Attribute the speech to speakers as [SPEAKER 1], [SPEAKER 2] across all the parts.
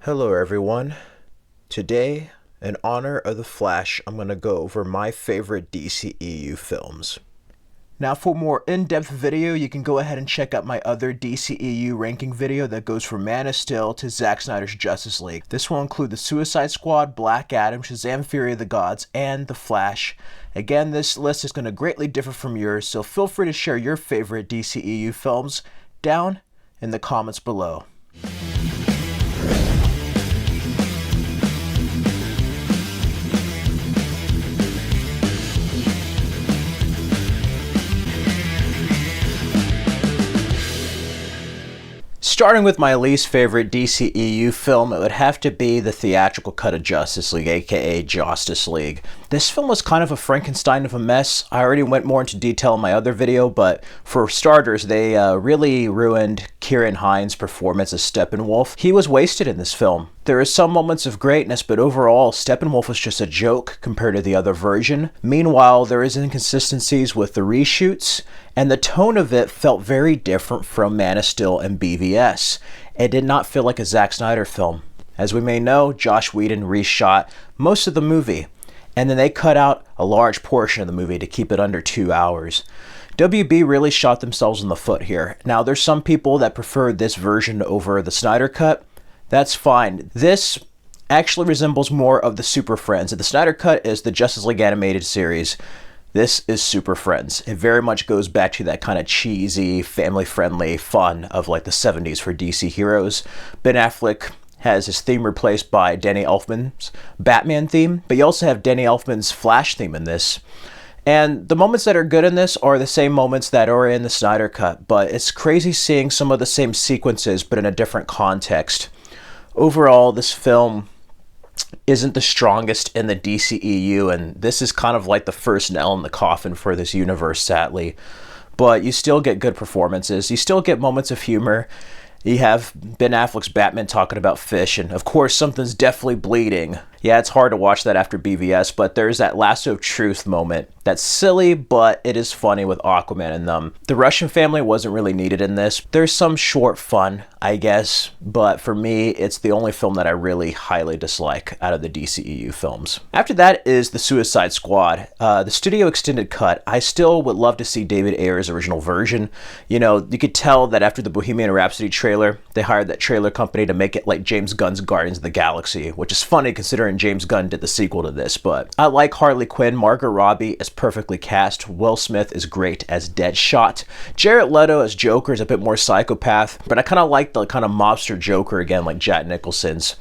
[SPEAKER 1] Hello everyone. Today, in honor of The Flash, I'm going to go over my favorite DCEU films. Now for a more in-depth video, you can go ahead and check out my other DCEU ranking video that goes from Man of Steel to Zack Snyder's Justice League. This will include the Suicide Squad, Black Adam, Shazam! Fury of the Gods, and The Flash. Again, this list is going to greatly differ from yours, so feel free to share your favorite DCEU films down in the comments below. Starting with my least favorite DCEU film, it would have to be the theatrical cut of Justice League, aka Justice League. This film was kind of a Frankenstein of a mess. I already went more into detail in my other video, but for starters, they really ruined Kieran Hines' performance as Steppenwolf. He was wasted in this film. There are some moments of greatness, but overall, Steppenwolf was just a joke compared to the other version. Meanwhile, there is inconsistencies with the reshoots, and the tone of it felt very different from Man of Steel and BVS. It did not feel like a Zack Snyder film. As we may know, Joss Whedon reshot most of the movie, and then they cut out a large portion of the movie to keep it under 2 hours. WB really shot themselves in the foot here. Now, there's some people that prefer this version over the Snyder Cut. That's fine. This actually resembles more of the Super Friends. The Snyder Cut is the Justice League animated series. This is Super Friends. It very much goes back to that kind of cheesy, family-friendly fun of like the 70s for DC heroes. Ben Affleck has his theme replaced by Danny Elfman's Batman theme, but you also have Danny Elfman's Flash theme in this. And the moments that are good in this are the same moments that are in the Snyder Cut, but it's crazy seeing some of the same sequences, but in a different context. Overall, this film isn't the strongest in the DCEU, and this is kind of like the first nail in the coffin for this universe, sadly. But you still get good performances. You still get moments of humor. You have Ben Affleck's Batman talking about fish, and of course, something's definitely bleeding. Yeah, it's hard to watch that after BVS, but there's that lasso of truth moment. That's silly, but it is funny with Aquaman in them. The Russian family wasn't really needed in this. There's some short fun, I guess, but for me, it's the only film that I really highly dislike out of the DCEU films. After that is the Suicide Squad. The studio extended cut. I still would love to see David Ayer's original version. You know, you could tell that after the Bohemian Rhapsody trailer, they hired that trailer company to make it like James Gunn's Guardians of the Galaxy, which is funny considering James Gunn did the sequel to this, but I like Harley Quinn. Margot Robbie is perfectly cast. Will Smith is great as Deadshot. Jared Leto as Joker is a bit more psychopath, but I kind of like the kind of mobster Joker again, like Jack Nicholson's.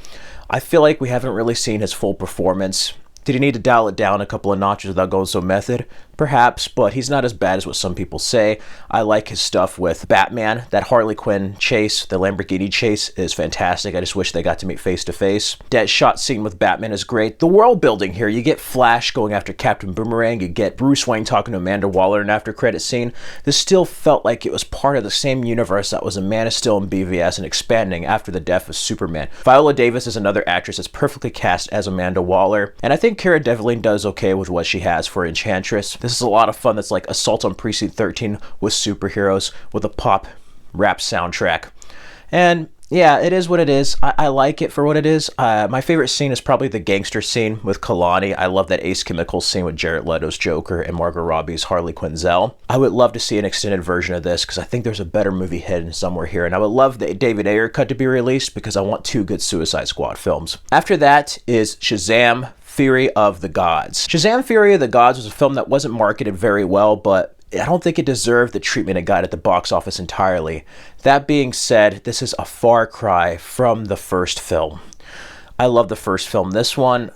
[SPEAKER 1] I feel like we haven't really seen his full performance. Did he need to dial it down a couple of notches without going so method? Perhaps, but he's not as bad as what some people say. I like his stuff with Batman. That Harley Quinn chase, the Lamborghini chase, is fantastic. I just wish they got to meet face to face. Deadshot scene with Batman is great. The world building here, you get Flash going after Captain Boomerang, you get Bruce Wayne talking to Amanda Waller in an after credit scene. This still felt like it was part of the same universe that was in Man of Steel and BVS and expanding after the death of Superman. Viola Davis is another actress that's perfectly cast as Amanda Waller, and I think Cara Delevingne does okay with what she has for Enchantress. This is a lot of fun. That's like Assault on Precinct 13 with superheroes with a pop rap soundtrack. And yeah, it is what it is. I like it for what it is. My favorite scene is probably the gangster scene with Kalani. I love that Ace Chemical scene with Jared Leto's Joker and Margot Robbie's Harley Quinzel. I would love to see an extended version of this because I think there's a better movie hidden somewhere here. And I would love the David Ayer cut to be released because I want 2 good Suicide Squad films. After that is Shazam! Fury of the Gods. Shazam! Fury of the Gods was a film that wasn't marketed very well, but I don't think it deserved the treatment it got at the box office entirely. That being said, this is a far cry from the first film. I love the first film. This one,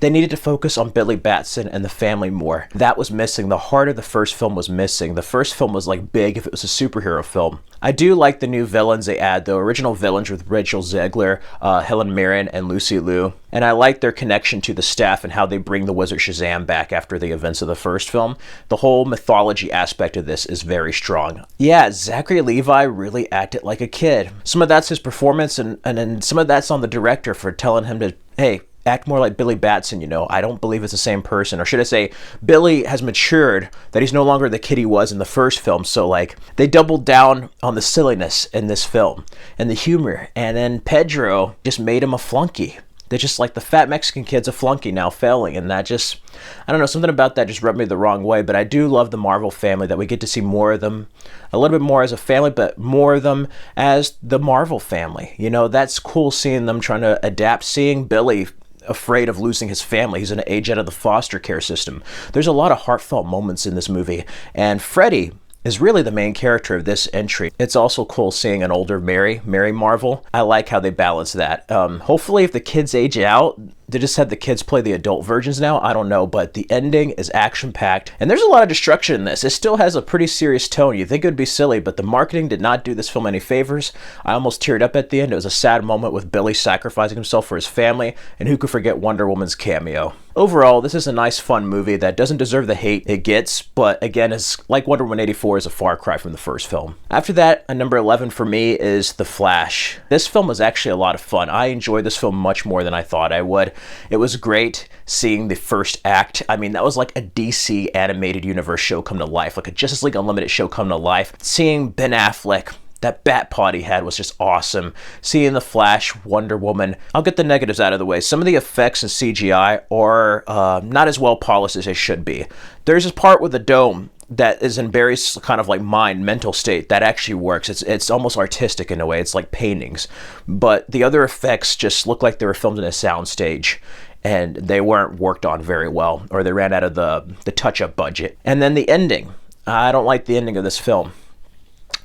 [SPEAKER 1] they needed to focus on Billy Batson and the family more. That was missing. The heart of the first film was missing. The first film was like big if it was a superhero film. I do like the new villains they add, though. Original villains with Rachel Zegler, Helen Mirren, and Lucy Liu. And I like their connection to the staff and how they bring the Wizard Shazam back after the events of the first film. The whole mythology aspect of this is very strong. Yeah, Zachary Levi really acted like a kid. Some of that's his performance, and then some of that's on the director for telling him to, hey, act more like Billy Batson, you know. I don't believe it's the same person. Or should I say, Billy has matured, that he's no longer the kid he was in the first film. So, like, they doubled down on the silliness in this film and the humor. And then Pedro just made him a flunky. They're just like, the fat Mexican kid's a flunky now, failing. And that just, I don't know, something about that just rubbed me the wrong way. But I do love the Marvel family, that we get to see more of them, a little bit more as a family, but more of them as the Marvel family. You know, that's cool seeing them trying to adapt, seeing Billy afraid of losing his family. He's going to age out of the foster care system. There's a lot of heartfelt moments in this movie. And Freddy is really the main character of this entry. It's also cool seeing an older Mary Marvel. I like how they balance that. Hopefully if the kids age out, they just had the kids play the adult versions now. I don't know, but the ending is action-packed. And there's a lot of destruction in this. It still has a pretty serious tone. You'd think it would be silly, but the marketing did not do this film any favors. I almost teared up at the end. It was a sad moment with Billy sacrificing himself for his family, and who could forget Wonder Woman's cameo. Overall, this is a nice, fun movie that doesn't deserve the hate it gets, but again, is like Wonder Woman 84 is a far cry from the first film. After that, a number 11 for me is The Flash. This film was actually a lot of fun. I enjoyed this film much more than I thought I would. It was great seeing the first act. I mean, that was like a DC animated universe show come to life, like a Justice League Unlimited show come to life. Seeing Ben Affleck, that bat pod he had was just awesome. Seeing The Flash, Wonder Woman. I'll get the negatives out of the way. Some of the effects and CGI are not as well polished as they should be. There's this part with the dome that is in Barry's kind of like mental state that actually works. It's almost artistic in a way. It's like paintings. But the other effects just look like they were filmed in a soundstage, and they weren't worked on very well, or they ran out of the touch-up budget. And then the ending. I don't like the ending of this film.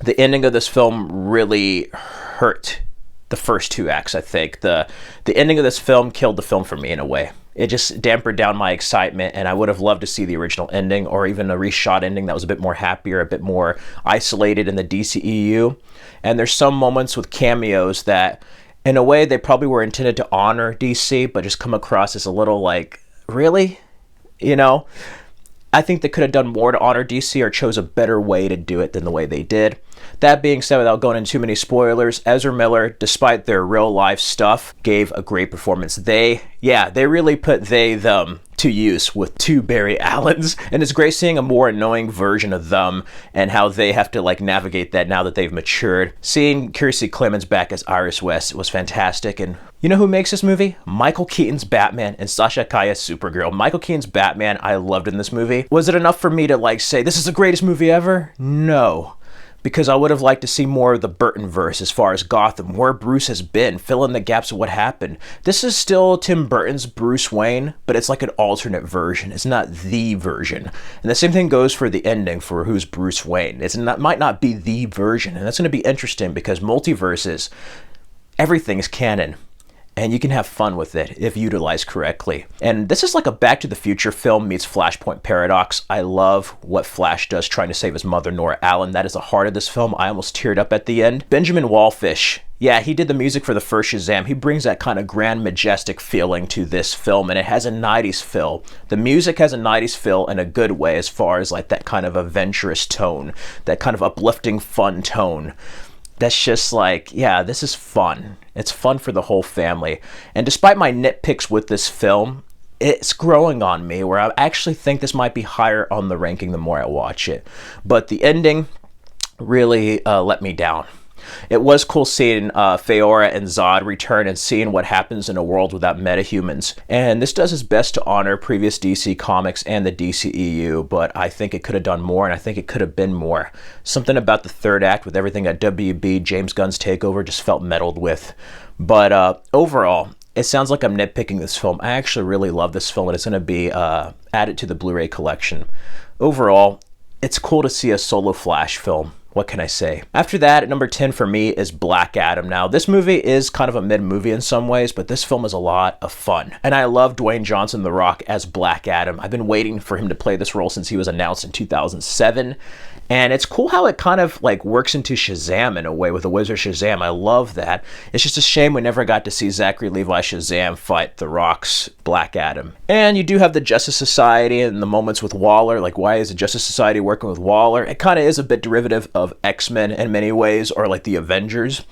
[SPEAKER 1] The ending of this film really hurt the first two acts, I think. The ending of this film killed the film for me in a way. It just dampened down my excitement, and I would have loved to see the original ending, or even a reshot ending that was a bit more happier, a bit more isolated in the DCEU. And there's some moments with cameos that, in a way, they probably were intended to honor DC, but just come across as a little like, really? You know? I think they could have done more to honor DC, or chose a better way to do it than the way they did. That being said, without going into too many spoilers, Ezra Miller, despite their real life stuff, gave a great performance. They really put them to use with two Barry Allens, and it's great seeing a more annoying version of them and how they have to like navigate that now that they've matured. Seeing Kiersey Clemons back as Iris West was fantastic. And you know who makes this movie? Michael Keaton's Batman and Sasha Kaya's Supergirl. Michael Keaton's Batman I loved in this movie. Was it enough for me to like say this is the greatest movie ever? No. Because I would have liked to see more of the Burton-verse as far as Gotham, where Bruce has been, fill in the gaps of what happened. This is still Tim Burton's Bruce Wayne, but it's like an alternate version. It's not the version. And the same thing goes for the ending for who's Bruce Wayne. Might not be the version, and that's going to be interesting because multiverses, everything is canon. And you can have fun with it if utilized correctly. And this is like a Back to the Future film meets Flashpoint Paradox. I love what Flash does trying to save his mother, Nora Allen. That is the heart of this film. I almost teared up at the end. Benjamin Wallfish. Yeah, he did the music for the first Shazam. He brings that kind of grand, majestic feeling to this film, and it has a 90s feel. The music has a 90s feel in a good way as far as like that kind of adventurous tone, that kind of uplifting, fun tone. That's just like, yeah, this is fun. It's fun for the whole family. And despite my nitpicks with this film, it's growing on me where I actually think this might be higher on the ranking the more I watch it. But the ending really let me down. It was cool seeing Feora and Zod return and seeing what happens in a world without metahumans. And this does its best to honor previous DC comics and the DCEU, but I think it could have done more, and I think it could have been more. Something about the third act with everything at WB, James Gunn's takeover, just felt meddled with. But overall, it sounds like I'm nitpicking this film. I actually really love this film, and it's going to be added to the Blu-ray collection. Overall, it's cool to see a solo Flash film. What can I say? After that, at number 10 for me is Black Adam. Now, this movie is kind of a mid-movie in some ways, but this film is a lot of fun. And I love Dwayne Johnson, The Rock, as Black Adam. I've been waiting for him to play this role since he was announced in 2007. And it's cool how it kind of like works into Shazam in a way with the Wizard Shazam. I love that. It's just a shame we never got to see Zachary Levi Shazam fight The Rock's Black Adam. And you do have the Justice Society and the moments with Waller. Like, why is the Justice Society working with Waller? It kind of is a bit derivative of X-Men in many ways, or like the Avengers.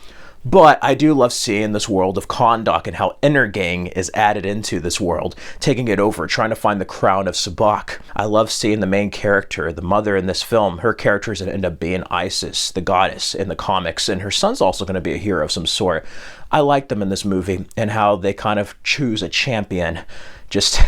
[SPEAKER 1] But I do love seeing this world of Kahndaq and how Energang is added into this world, taking it over, trying to find the crown of Sabak. I love seeing the main character, the mother in this film. Her character is going to end up being Isis, the goddess in the comics, and her son's also going to be a hero of some sort. I like them in this movie and how they kind of choose a champion just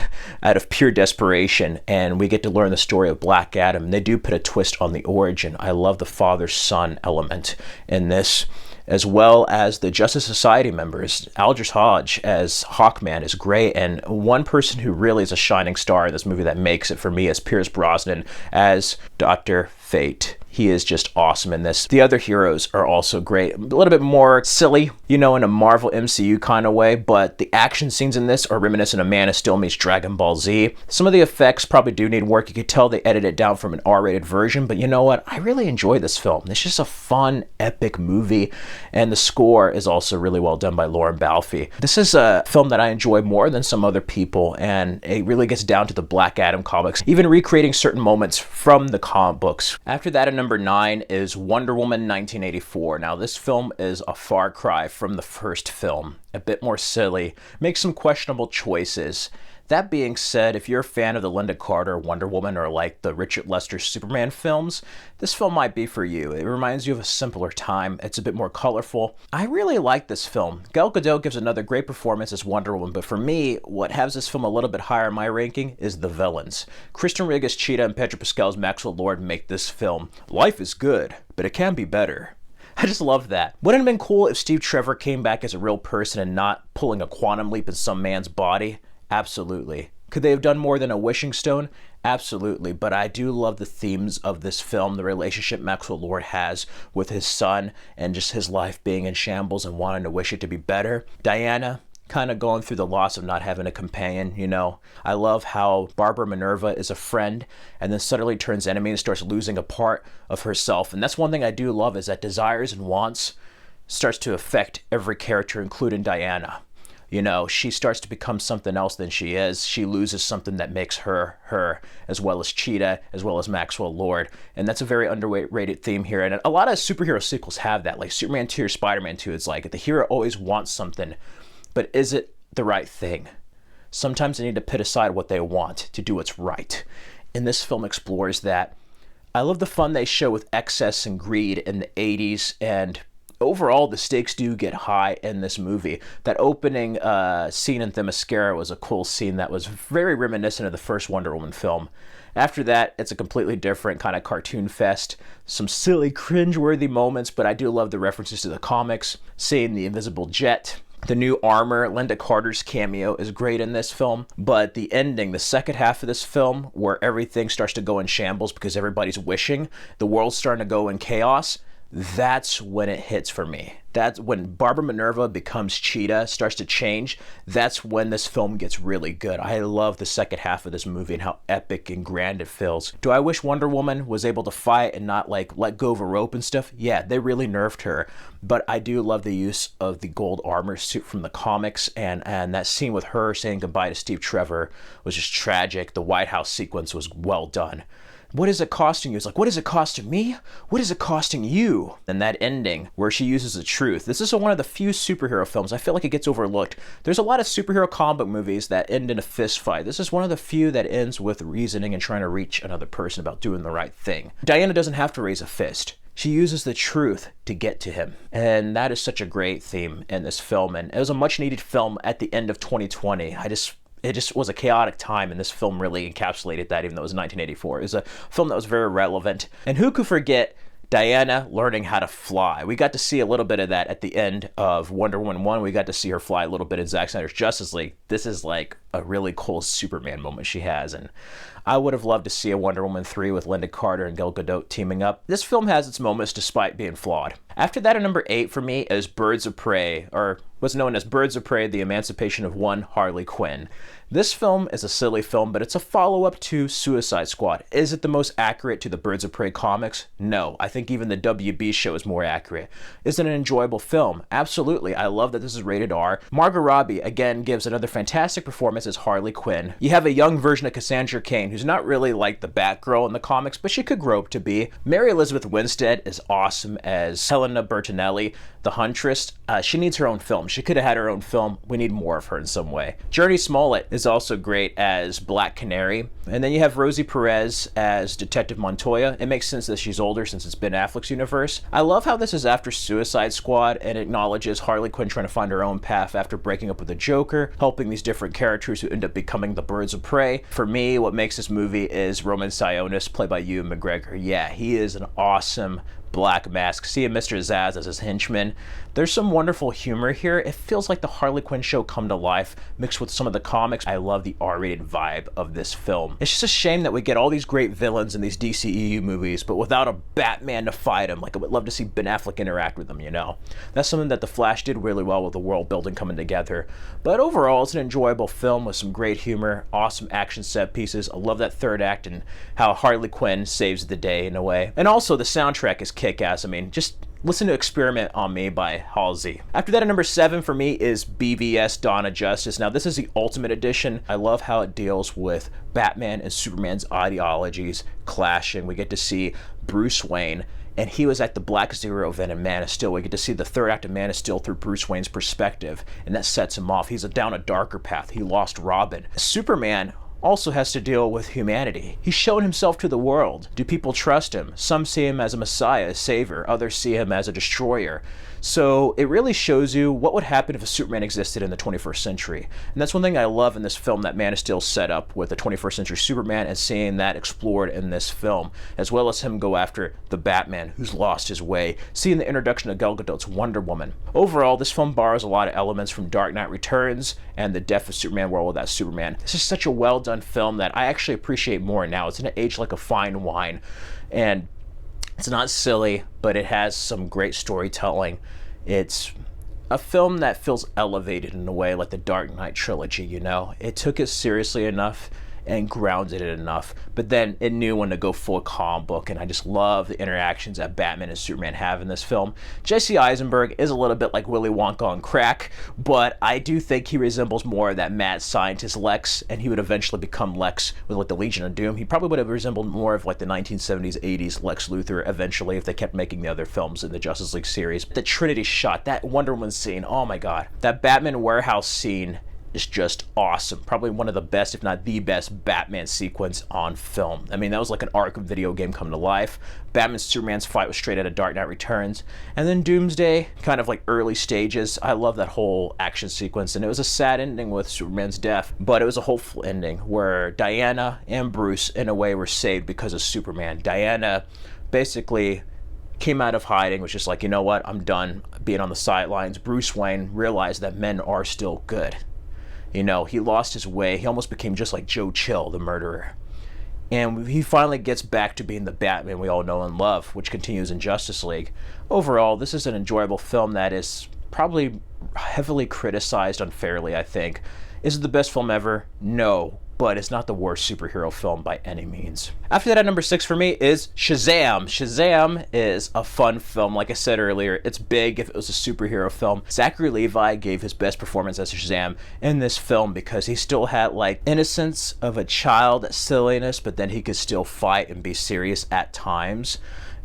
[SPEAKER 1] out of pure desperation, and we get to learn the story of Black Adam, and they do put a twist on the origin. I love the father-son element in this, as well as the Justice Society members. Aldous Hodge as Hawkman is great, and one person who really is a shining star in this movie that makes it for me is Pierce Brosnan as Dr. Fate. He is just awesome in this. The other heroes are also great. A little bit more silly, you know, in a Marvel MCU kind of way, but the action scenes in this are reminiscent of Man of Steel meets Dragon Ball Z. Some of the effects probably do need work. You could tell they edited it down from an R-rated version, but you know what? I really enjoy this film. It's just a fun, epic movie, and the score is also really well done by Lauren Balfe. This is a film that I enjoy more than some other people, and it really gets down to the Black Adam comics, even recreating certain moments from the comic books. After that, number 9 is Wonder Woman 1984. Now, this film is a far cry from the first film. A bit more silly, makes some questionable choices. That being said, if you're a fan of the Linda Carter Wonder Woman or like the Richard Lester Superman films, this film might be for you. It reminds you of a simpler time. It's a bit more colorful. I really like this film. Gal Gadot gives another great performance as Wonder Woman, but for me, what has this film a little bit higher in my ranking is the villains. Kristen Wiig as Cheetah and Pedro Pascal's Maxwell Lord make this film. Life is good, but it can be better. I just love that. Wouldn't it have been cool if Steve Trevor came back as a real person and not pulling a quantum leap in some man's body? Absolutely. Could they have done more than a wishing stone? Absolutely. But I do love the themes of this film, the relationship Maxwell Lord has with his son, and just his life being in shambles and wanting to wish it to be better. Diana, kind of going through the loss of not having a companion, you know. I love how Barbara Minerva is a friend and then suddenly turns enemy and starts losing a part of herself. And that's one thing I do love, is that desires and wants starts to affect every character, including Diana. You know, she starts to become something else than she is. She loses something that makes her, her, as well as Cheetah, as well as Maxwell Lord. And that's a very underrated theme here. And a lot of superhero sequels have that. Like Superman 2 or Spider-Man 2, it's like the hero always wants something, but is it the right thing? Sometimes they need to put aside what they want to do what's right. And this film explores that. I love the fun they show with excess and greed in the 80s, and overall, the stakes do get high in this movie. That opening scene in Themyscira was a cool scene that was very reminiscent of the first Wonder Woman film. After that, it's a completely different kind of cartoon fest. Some silly, cringe-worthy moments, but I do love the references to the comics. Seeing the invisible jet, the new armor, Linda Carter's cameo is great in this film, but the ending, the second half of this film, where everything starts to go in shambles because everybody's wishing, the world's starting to go in chaos, that's when it hits for me. That's when Barbara Minerva becomes Cheetah, starts to change. That's when this film gets really good. I love the second half of this movie and how epic and grand it feels. Do I wish Wonder Woman was able to fight and not like let go of a rope and stuff? Yeah, they really nerfed her. But I do love the use of the gold armor suit from the comics, and that scene with her saying goodbye to Steve Trevor was just tragic. The White House sequence was well done. What is it costing you? It's like, what is it costing me? What is it costing you? And that ending where she uses the truth. This is one of the few superhero films I feel like it gets overlooked. There's a lot of superhero comic book movies that end in a fist fight. This is one of the few that ends with reasoning and trying to reach another person about doing the right thing. Diana doesn't have to raise a fist. She uses the truth to get to him. And that is such a great theme in this film. And it was a much needed film at the end of 2020. It just was a chaotic time, and this film really encapsulated that, even though it was 1984. It was a film that was very relevant. And who could forget Diana learning how to fly? We got to see a little bit of that at the end of Wonder Woman 1. We got to see her fly a little bit in Zack Snyder's Justice League. This is like a really cool Superman moment she has, and I would have loved to see a Wonder Woman 3 with Linda Carter and Gal Gadot teaming up. This film has its moments despite being flawed. After that, at number 8 for me is Birds of Prey, or what's known as Birds of Prey, The Emancipation of One Harley Quinn. This film is a silly film, but it's a follow-up to Suicide Squad. Is it the most accurate to the Birds of Prey comics? No. I think even the WB show is more accurate. Is it an enjoyable film? Absolutely. I love that this is rated R. Margot Robbie, again, gives another fantastic performance as Harley Quinn. You have a young version of Cassandra Cain, who's not really like the Batgirl in the comics, but she could grow up to be. Mary Elizabeth Winstead is awesome as Helena Bertinelli. the Huntress, she needs her own film. She could have had her own film. We need more of her in some way. Journey Smollett is also great as Black Canary. And then you have Rosie Perez as Detective Montoya. It makes sense that she's older since it's Ben Affleck's universe. I love how this is after Suicide Squad and acknowledges Harley Quinn trying to find her own path after breaking up with the Joker, helping these different characters who end up becoming the birds of prey. For me, what makes this movie is Roman Sionis, played by Ewan McGregor. Yeah, he is an awesome Black Mask. Seeing Mr. Zsasz as his henchman. There's some wonderful humor here. It feels like the Harley Quinn show come to life, mixed with some of the comics. I love the R-rated vibe of this film. It's just a shame that we get all these great villains in these DCEU movies, but without a Batman to fight them. Like, I would love to see Ben Affleck interact with them, you know? That's something that The Flash did really well with the world building coming together. But overall, it's an enjoyable film with some great humor, awesome action set pieces. I love that third act and how Harley Quinn saves the day in a way. And also, the soundtrack is kick-ass. I mean, just listen to Experiment on Me by Halsey. After that, at number 7 for me is BVS Dawn of Justice. Now, this is the Ultimate Edition. I love how it deals with Batman and Superman's ideologies clashing. We get to see Bruce Wayne, and he was at the Black Zero event in Man of Steel. We get to see the third act of Man of Steel through Bruce Wayne's perspective, and that sets him off. He's down a darker path. He lost Robin. Superman also has to deal with humanity. He's shown himself to the world. Do people trust him? Some see him as a messiah, a savior. Others see him as a destroyer. So it really shows you what would happen if a Superman existed in the 21st century. And that's one thing I love in this film that Man of Steel set up with the 21st century Superman, and seeing that explored in this film, as well as him go after the Batman who's lost his way, seeing the introduction of Gal Gadot's Wonder Woman. Overall, this film borrows a lot of elements from Dark Knight Returns and the Death of Superman World Without Superman. This is such a well-done film that I actually appreciate more now. It's going to age like a fine wine, and it's not silly, but it has some great storytelling. It's a film that feels elevated in a way, like the Dark Knight trilogy, you know? It took it seriously enough and grounded it enough, but then it knew when to go full comic book, and I just love the interactions that Batman and Superman have in this film. Jesse Eisenberg is a little bit like Willy Wonka on crack, but I do think he resembles more of that mad scientist Lex, and he would eventually become Lex with like the Legion of Doom. He probably would have resembled more of like the 1970s, 80s Lex Luthor eventually if they kept making the other films in the Justice League series. The Trinity shot, that Wonder Woman scene, oh my god. That Batman warehouse scene is just awesome. Probably one of the best, if not the best, Batman sequence on film. I mean, that was like an Arkham video game come to life. Batman Superman's fight was straight out of Dark Knight Returns. And then Doomsday, kind of like early stages. I love that whole action sequence, and it was a sad ending with Superman's death, but it was a hopeful ending where Diana and Bruce, in a way, were saved because of Superman. Diana basically came out of hiding, was just like, you know what, I'm done being on the sidelines. Bruce Wayne realized that men are still good. You know, he lost his way. He almost became just like Joe Chill, the murderer. And he finally gets back to being the Batman we all know and love, which continues in Justice League. Overall, this is an enjoyable film that is probably heavily criticized unfairly, I think. Is it the best film ever? No. But it's not the worst superhero film by any means. After that, at number 6 for me is Shazam. Shazam is a fun film. Like I said earlier, it's big if it was a superhero film. Zachary Levi gave his best performance as Shazam in this film because he still had like innocence of a child, silliness, but then he could still fight and be serious at times.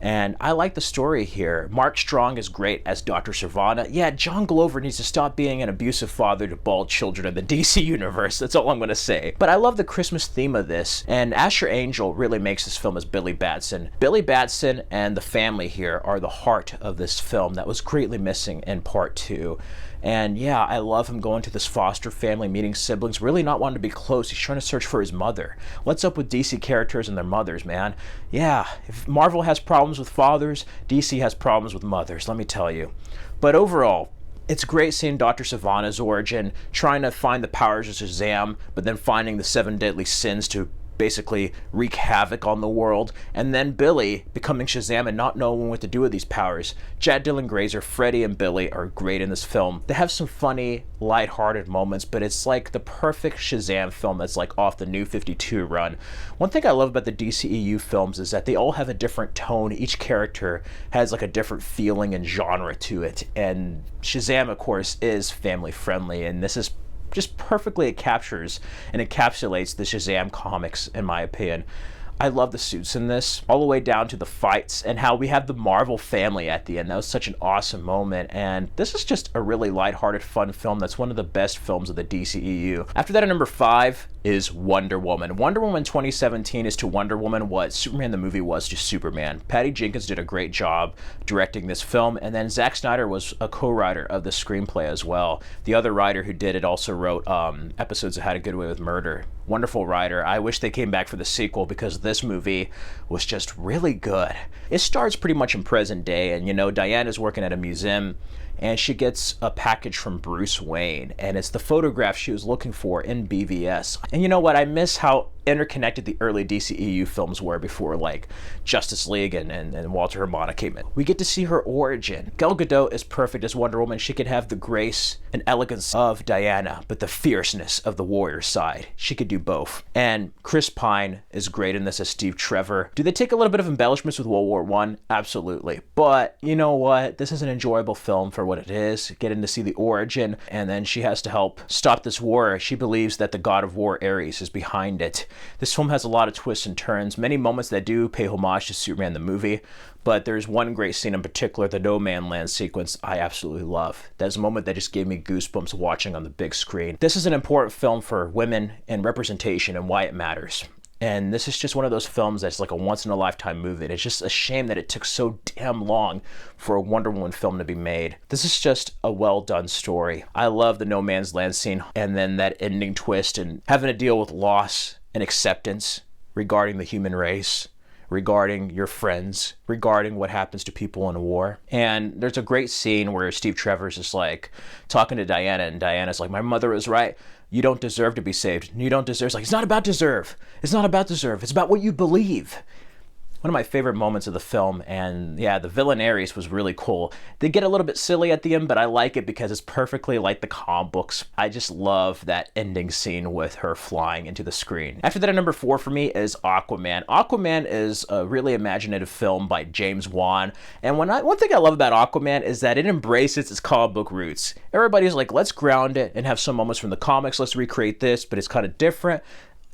[SPEAKER 1] And I like the story here. Mark Strong is great as Dr. Sivana. Yeah, John Glover needs to stop being an abusive father to bald children in the DC universe. That's all I'm going to say. But I love the Christmas theme of this. And Asher Angel really makes this film as Billy Batson. Billy Batson and the family here are the heart of this film that was greatly missing in part 2. And yeah, I love him going to this foster family, meeting siblings, really not wanting to be close. He's trying to search for his mother. What's up with DC characters and their mothers, man? Yeah, if Marvel has problems with fathers, DC has problems with mothers, let me tell you. But overall, it's great seeing Dr. Sivana's origin, trying to find the powers of Shazam, but then finding the 7 deadly sins to basically wreak havoc on the world, and then Billy becoming Shazam and not knowing what to do with these powers. Chad Dylan Grazer, Freddy, and Billy are great in this film. They have some funny, lighthearted moments, but it's like the perfect Shazam film that's like off the New 52 run. One thing I love about the DCEU films is that they all have a different tone. Each character has like a different feeling and genre to it, and Shazam, of course, is family friendly, and this is just perfectly, it captures and encapsulates the Shazam comics, in my opinion. I love the suits in this, all the way down to the fights and how we have the Marvel family at the end. That was such an awesome moment, and this is just a really lighthearted, fun film that's one of the best films of the DCEU. After that, at number 5 is Wonder Woman. Wonder Woman 2017 is to Wonder Woman what Superman the movie was to Superman. Patty Jenkins did a great job directing this film, and then Zack Snyder was a co-writer of the screenplay as well. The other writer who did it also wrote episodes of How to Get Away with Murder. Wonderful writer. I wish they came back for the sequel because this movie was just really good. It starts pretty much in present day, and you know, Diana's working at a museum and she gets a package from Bruce Wayne, and it's the photograph she was looking for in BVS. And you know what? I miss how interconnected the early DCEU films were before, like Justice League and Walter Hamada came in. We get to see her origin. Gal Gadot is perfect as Wonder Woman. She could have the grace and elegance of Diana, but the fierceness of the warrior side. She could do both. And Chris Pine is great in this as Steve Trevor. Do they take a little bit of embellishments with World War I? Absolutely. But you know what? This is an enjoyable film for what it is. Getting to see the origin, and then she has to help stop this war. She believes that the god of war, Ares, is behind it. This film has a lot of twists and turns, many moments that do pay homage to Superman the movie, but there's one great scene in particular, the No Man Land sequence, I absolutely love. That's a moment that just gave me goosebumps watching on the big screen. This is an important film for women and representation and why it matters. And this is just one of those films that's like a once-in-a-lifetime movie. And it's just a shame that it took so damn long for a Wonder Woman film to be made. This is just a well-done story. I love the No Man's Land scene and then that ending twist and having to deal with loss and acceptance regarding the human race, regarding your friends, regarding what happens to people in a war. And there's a great scene where Steve Trevor's just like talking to Diana, and Diana's like, my mother was right. You don't deserve to be saved. You don't deserve. It's like, it's not about deserve. It's not about deserve. It's about what you believe. One of my favorite moments of the film, and yeah, the villain Ares was really cool. They get a little bit silly at the end, but I like it because it's perfectly like the comic books. I just love that ending scene with her flying into the screen. After that, at number 4 for me is Aquaman. Aquaman is a really imaginative film by James Wan, and one thing I love about Aquaman is that it embraces its comic book roots. Everybody's like, let's ground it and have some moments from the comics, let's recreate this, but it's kind of different.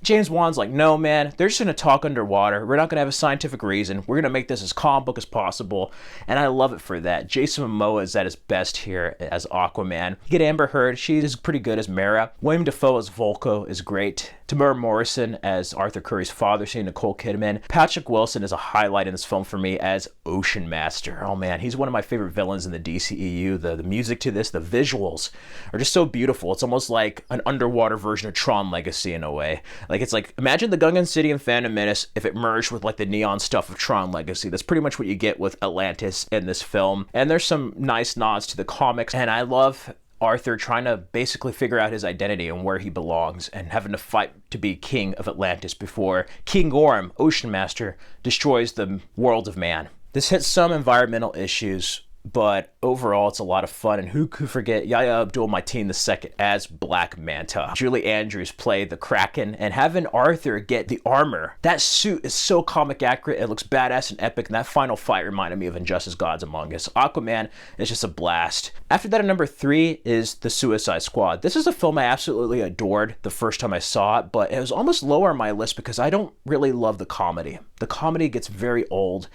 [SPEAKER 1] James Wan's like, no, man, they're just going to talk underwater. We're not going to have a scientific reason. We're going to make this as comic book as possible. And I love it for that. Jason Momoa is at his best here as Aquaman. You get Amber Heard. She is pretty good as Mera. William Dafoe as Volko is great. Tamura Morrison as Arthur Curry's father, seeing Nicole Kidman. Patrick Wilson is a highlight in this film for me as Ocean Master. Oh, man, he's one of my favorite villains in the DCEU. The music to this, the visuals are just so beautiful. It's almost like an underwater version of Tron Legacy in a way. Like, it's like, imagine the Gungan City and Phantom Menace if it merged with like the neon stuff of Tron Legacy. That's pretty much what you get with Atlantis in this film. And there's some nice nods to the comics. And I love Arthur trying to basically figure out his identity and where he belongs and having to fight to be king of Atlantis before King Orm, Ocean Master, destroys the world of man. This hits some environmental issues, but overall it's a lot of fun. And who could forget Yahya Abdul-Mateen II as Black Manta? Julie Andrews played the Kraken, and having Arthur get the armor, that suit is so comic accurate, it looks badass and epic, and that final fight reminded me of Injustice Gods Among Us. Aquaman is just a blast. After that, at number 3 is The Suicide Squad. This is a film I absolutely adored the first time I saw it, but it was almost lower on my list because I don't really love the comedy. The comedy gets very old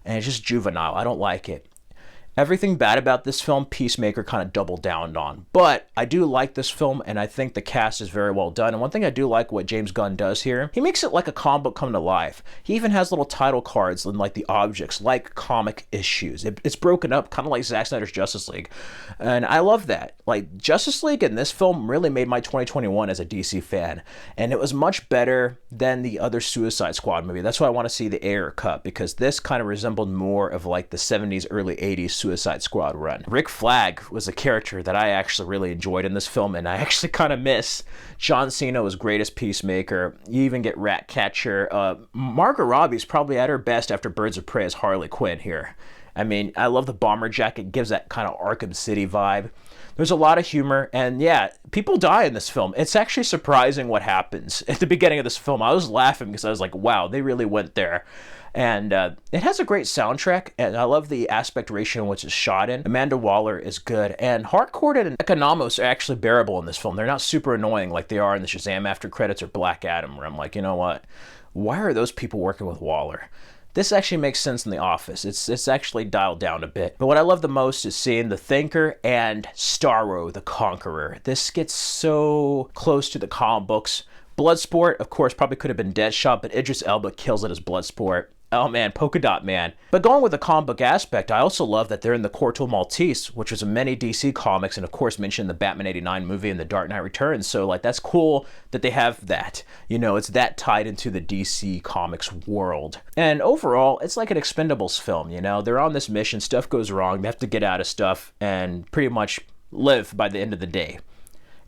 [SPEAKER 1] and it's just juvenile. I don't like it. Everything bad about this film, Peacemaker kind of doubled down on. But I do like this film, and I think the cast is very well done. And one thing I do like what James Gunn does here, he makes it like a comic book come to life. He even has little title cards and like the objects, like comic issues. It's broken up, kind of like Zack Snyder's Justice League. And I love that. Like, Justice League in this film really made my 2021 as a DC fan. And it was much better than the other Suicide Squad movie. That's why I want to see the Ayer cut, because this kind of resembled more of like the 70s, early 80s Suicide Squad run. Rick Flag was a character that I actually really enjoyed in this film, and I actually kind of miss. John Cena was great as Peacemaker. You even get Ratcatcher. Margot Robbie's probably at her best after Birds of Prey as Harley Quinn here. I mean, I love the bomber jacket. It gives that kind of Arkham City vibe. There's a lot of humor, and yeah, people die in this film. It's actually surprising what happens at the beginning of this film. I was laughing because I was like, wow, they really went there. And it has a great soundtrack, and I love the aspect ratio in which it's shot in. Amanda Waller is good, and Harcourt and Economos are actually bearable in this film. They're not super annoying like they are in the Shazam after credits or Black Adam, where I'm like, you know what? Why are those people working with Waller? This actually makes sense in The Office. It's actually dialed down a bit. But what I love the most is seeing the Thinker and Starro, the Conqueror. This gets so close to the comic books. Bloodsport, of course, probably could have been Deadshot, but Idris Elba kills it as Bloodsport. Oh man, Polka Dot Man. But going with the comic book aspect, I also love that they're in the Corto Maltese, which was in many DC comics, and of course mentioned in the Batman 89 movie and the Dark Knight Returns. So like, that's cool that they have that. You know, it's that tied into the DC comics world. And overall, it's like an Expendables film, you know? They're on this mission, stuff goes wrong, they have to get out of stuff and pretty much live by the end of the day.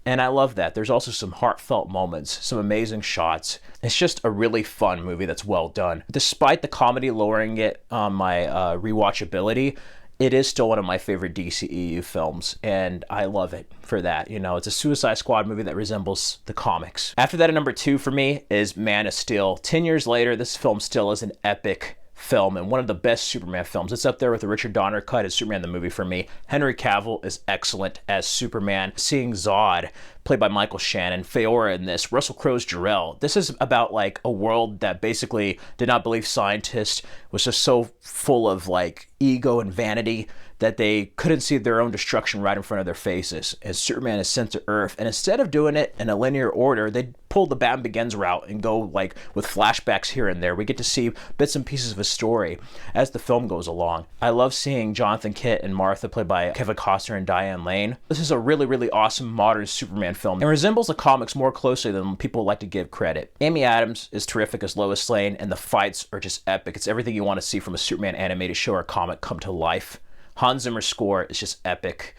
[SPEAKER 1] And I love that. There's also some heartfelt moments, some amazing shots. It's just a really fun movie that's well done. Despite the comedy lowering it on my rewatchability, it is still one of my favorite DCEU films, and I love it for that. You know, it's a Suicide Squad movie that resembles the comics. After that, at number 2 for me is Man of Steel. 10 years later, this film still is an epic film and one of the best Superman films. It's up there with the Richard Donner cut as Superman the movie for me. Henry Cavill is excellent as Superman. Seeing Zod, played by Michael Shannon, Feora in this, Russell Crowe's Jor-El. This is about like a world that basically did not believe scientists, was just so full of like ego and vanity that they couldn't see their own destruction right in front of their faces. As Superman is sent to Earth, and instead of doing it in a linear order, they pull the Batman Begins route and go like with flashbacks here and there. We get to see bits and pieces of his story as the film goes along. I love seeing Jonathan Kent and Martha, played by Kevin Costner and Diane Lane. This is a really, really awesome modern Superman film and resembles the comics more closely than people like to give credit. Amy Adams is terrific as Lois Lane, and the fights are just epic. It's everything you want to see from a Superman animated show or comic come to life. Hans Zimmer's score is just epic.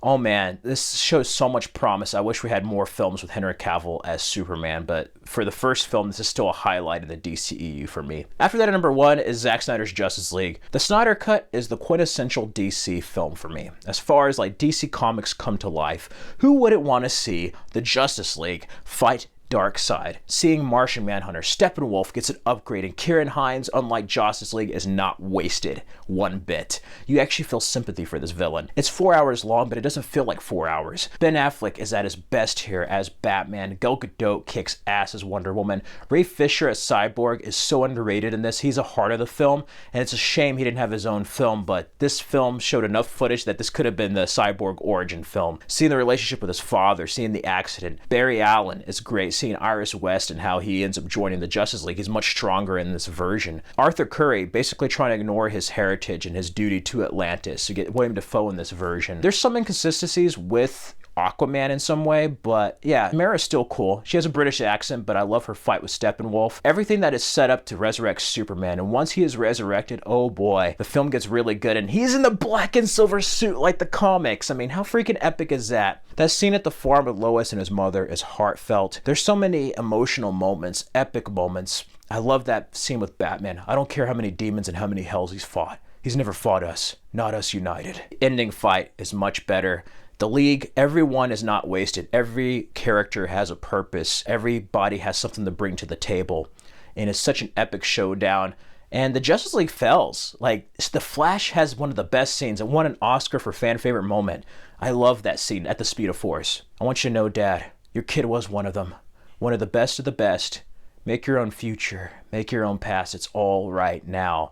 [SPEAKER 1] Oh man, this shows so much promise. I wish we had more films with Henry Cavill as Superman, but for the first film, this is still a highlight in the DCEU for me. After that, at number 1 is Zack Snyder's Justice League. The Snyder Cut is the quintessential DC film for me. As far as like DC comics come to life, who wouldn't want to see the Justice League fight Darkseid? Seeing Martian Manhunter, Steppenwolf gets an upgrade, and Kieran Hines, unlike Justice League, is not wasted one bit. You actually feel sympathy for this villain. It's 4 hours long, but it doesn't feel like 4 hours. Ben Affleck is at his best here as Batman. Gal Gadot kicks ass as Wonder Woman. Ray Fisher as Cyborg is so underrated in this. He's a heart of the film, and it's a shame he didn't have his own film, but this film showed enough footage that this could have been the Cyborg origin film. Seeing the relationship with his father, seeing the accident. Barry Allen is great. Seeing Iris West and how he ends up joining the Justice League. He's much stronger in this version. Arthur Curry basically trying to ignore his heritage and his duty to Atlantis. You get William Dafoe in this version. There's some inconsistencies with Aquaman in some way, but yeah, Mara's still cool. She has a British accent, but I love her fight with Steppenwolf. Everything that is set up to resurrect Superman, and once he is resurrected, oh boy, the film gets really good, and he's in the black and silver suit like the comics. I mean, how freaking epic is that? That scene at the farm with Lois and his mother is heartfelt. There's so many emotional moments, epic moments. I love that scene with Batman. I don't care how many demons and how many hells he's fought. He's never fought us, not us united. The ending fight is much better. The League, everyone is not wasted. Every character has a purpose. Everybody has something to bring to the table. And it's such an epic showdown. And the Justice League fails. Like, The Flash has one of the best scenes. It won an Oscar for fan favorite moment. I love that scene at the speed of force. I want you to know, Dad, your kid was one of them. One of the best of the best. Make your own future. Make your own past. It's all right now.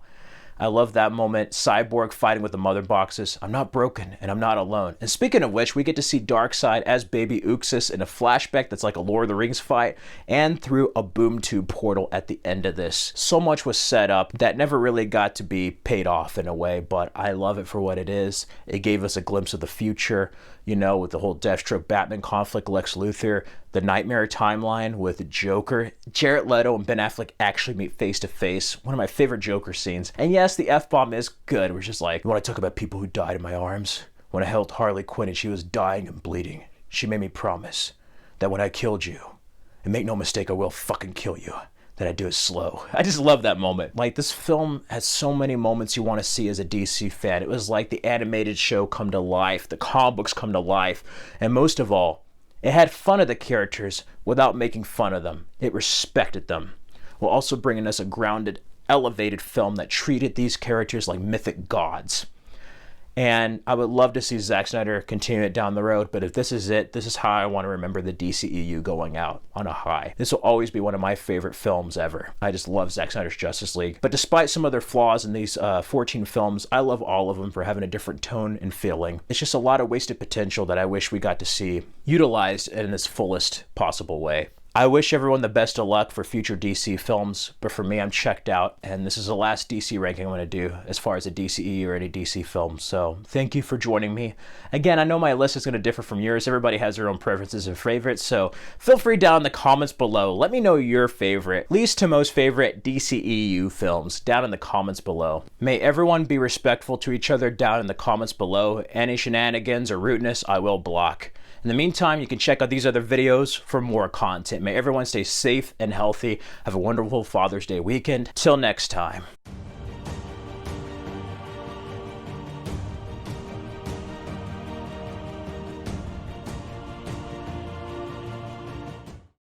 [SPEAKER 1] I love that moment. Cyborg fighting with the mother boxes. I'm not broken and I'm not alone. And speaking of which, we get to see Darkseid as Baby Uxas in a flashback that's like a Lord of the Rings fight, and through a boom tube portal at the end of this. So much was set up that never really got to be paid off in a way, but I love it for what it is. It gave us a glimpse of the future, you know, with the whole Deathstroke Batman conflict, Lex Luthor, the Nightmare timeline with Joker. Jared Leto and Ben Affleck actually meet face to face. One of my favorite Joker scenes. And yes, the F-bomb is good. We're just like, when I talk about people who died in my arms, when I held Harley Quinn and she was dying and bleeding, she made me promise that when I killed you, and make no mistake, I will fucking kill you, that I do it slow. I just love that moment. Like, this film has so many moments you want to see as a DC fan. It was like the animated show come to life, the comic books come to life, and most of all, it had fun of the characters without making fun of them. It respected them, while also bringing us a grounded, elevated film that treated these characters like mythic gods. And I would love to see Zack Snyder continue it down the road, but if this is it, this is how I want to remember the DCEU going out on a high. This will always be one of my favorite films ever. I just love Zack Snyder's Justice League. But despite some of their flaws in these 14 films, I love all of them for having a different tone and feeling. It's just a lot of wasted potential that I wish we got to see utilized in its fullest possible way. I wish everyone the best of luck for future DC films, but for me, I'm checked out, and this is the last DC ranking I'm going to do as far as a DCE or any DC film, so thank you for joining me. Again, I know my list is going to differ from yours. Everybody has their own preferences and favorites, so feel free down in the comments below. Let me know your favorite, least to most favorite DCEU films down in the comments below. May everyone be respectful to each other down in the comments below. Any shenanigans or rudeness, I will block. In the meantime, you can check out these other videos for more content. May everyone stay safe and healthy. Have a wonderful Father's Day weekend. Till next time.